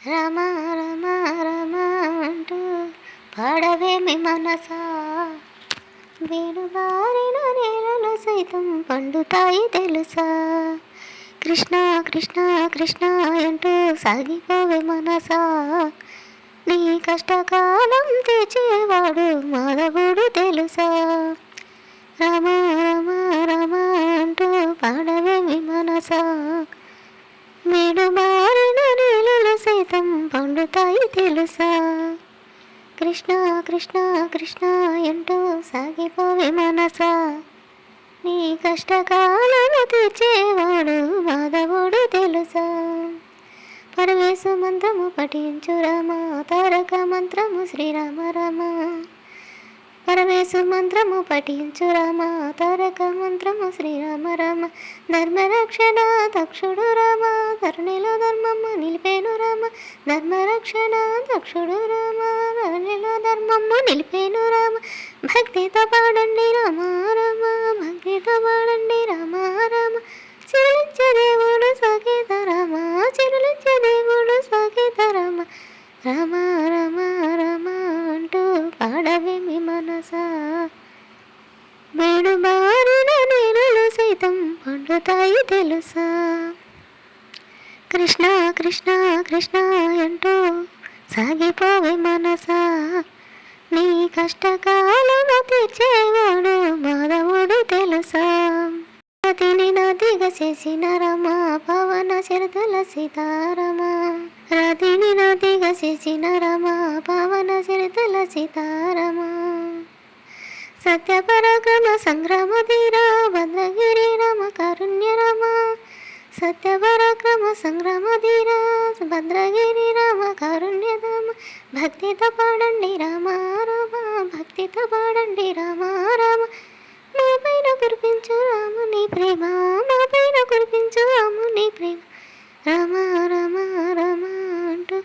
రమ రమ రమ అంటూ పాడవేమి మనసా, వేణుగారిన నేలలు సైతం పండుతాయి తెలుసా. కృష్ణ కృష్ణ కృష్ణ అంటూ సాగిపోవే మనసా, నీ కష్టకాలం తీర్చేవాడు మాధవుడు తెలుసా. రమ రమ రమ అంటూ పాడవేమి మనసా, మేడుమారిన నేలలు సైతం పండుతాయి తెలుసా. కృష్ణ కృష్ణ కృష్ణ అంటూ సాగిపోవే మనసా, నీ కష్టకాలను తీర్చేవాడు మాధవుడు తెలుసా. పరమేశు మంత్రము పఠించు రామ, తారక మంత్రము శ్రీరామ రామ. పరమేశు మంత్రము పఠించు రామ, తారక మంత్రము శ్రీరామ రామ. ధర్మరక్షణ దక్షుడు రామ, ధరణిలో ధర్మమ్మ నిలిపేను రామ. ధర్మరక్షణ దక్షుడు రామ, ధరణిలో ధర్మమ్మ నిలిపేను రామ. భక్తితో పాడండి రామ రామ, భక్తితో పాడండి రామ రామ. చిరులిచ్చే దేవుడు సాకేత రామ, చిరులిచ్చే దేవుడు సాకేత రామ. రామ రామ రామ అంటూ పాడవేమి మనసా, వేణుమారిన నేలలు సైతం పండుతాయి తెలుసా. కృష్ణ కృష్ణ కృష్ణ అంటూ సాగిపోవే మనసా, నీ కష్టకాలను తీర్చేవాడు మాధవుడు తెలుసా. నదిని నదిగా చేసిన రమ, పవన శరతుల సీతారమ. రతిని నదిగా చేసిన రమ, పవన శరతుల సీతారమ. సత్య పరాక్రమ సంగ్రామ ధీర భద్రగిరి రమ కారుణ్య రమ. సత్య పరాక్రమ సంగ్రామ ధీర భద్రగిరి రమ కారుణ్య రామ. భక్తితో పాడండి రామ రామ, భక్తితో పాడండి రామ రామ. మా పైన కురిపించు రాముని ప్రేమ, మా పైన కురిపించు రాముని ప్రేమ. రామ రామ రామ అంటూ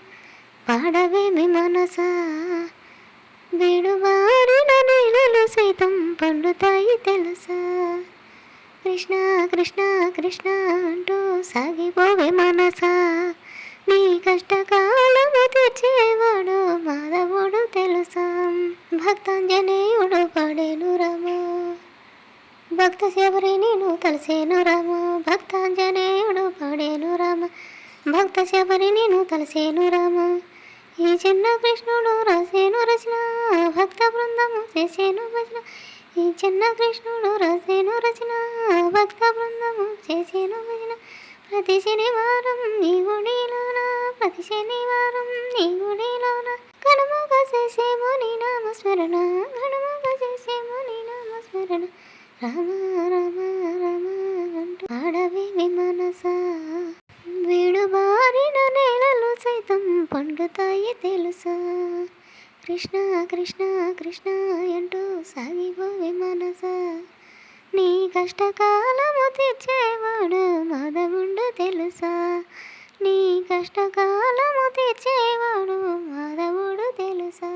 పాడవేమి మనసా, వేణువారిన నేలలు సైతం పండుతాయి తెలుసా. కృష్ణ కృష్ణ కృష్ణ అంటూ సాగిపోవే మనసా, నీ కష్టకాలము తీర్చేవాడు మాధవుడు తెలుసా. భక్తాంజనేయుడు పాడేను రామ, భక్త శబరి నేను తలసేను రామ. భక్తాంజనేయుడు పాడేను రామ, భక్త శబరి నేను తలసేను రామ. ఈ చిన్న కృష్ణుడు రాసేను రచన, భక్త బృందము చేసేను భజన. ఈ చిన్న కృష్ణుడు రాసేను రచన, భక్త బృందము చేసేను భజన. ప్రతి శనివారం నీ గుడిలోన, ప్రతి శనివారం నీ గుడిలోన గణముగా చేసేమో నీ నామస్మరణ, గణముగా చేసేమో నీ నామస్మరణ. రామ రామ రామ అంటూ పాడవేమి మనసా, వేణుమారిన నేలలు సైతం పండుతాయి తెలుసా. కృష్ణ కృష్ణ కృష్ణ అంటూ సాగిపోవే మనసా, నీ కష్టకాలము తీర్చేవాడు మాధవుడు తెలుసా. నీ కష్టకాలము తీర్చేవాడు మాధవుడు తెలుసా.